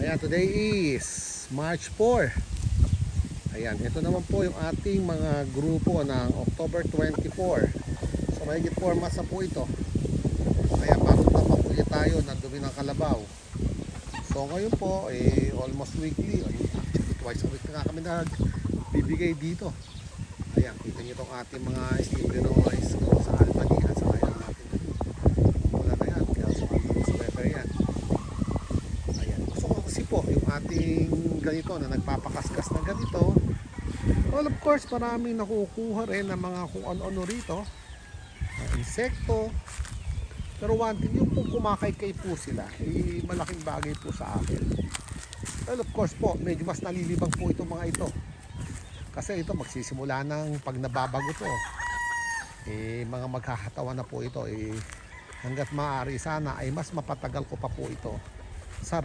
Ayan, today is March 4. Ayan, ito naman po yung ating mga grupo ng October 24. So mahigit 4 months na po ito. Kaya pagod na papuya tayo ng dumi ng kalabaw. So ngayon po, almost weekly, actually twice a week na kami nagbibigay dito. Ayan, kita nyo itong ating mga steam denoise ko sa Albany at sa kaya natin. Wala na yan, kaya sa ating sweater yan. Ayan, gusto ko kasi po yung ating ganito na nagpapakaskas na ganito. Well, of course, maraming nakukuha rin ng mga kung ano-ano rito, insekto. Pero one thing, yung kung kumakaykay po sila, malaking bagay po sa akin. Well, of course po, medyo mas nalilibang po itong mga ito. Kasi ito magsisimula ng pag nababago to. Mga magkakatawan na po ito. Hanggat maaari sana ay mas mapatagal ko pa po ito sa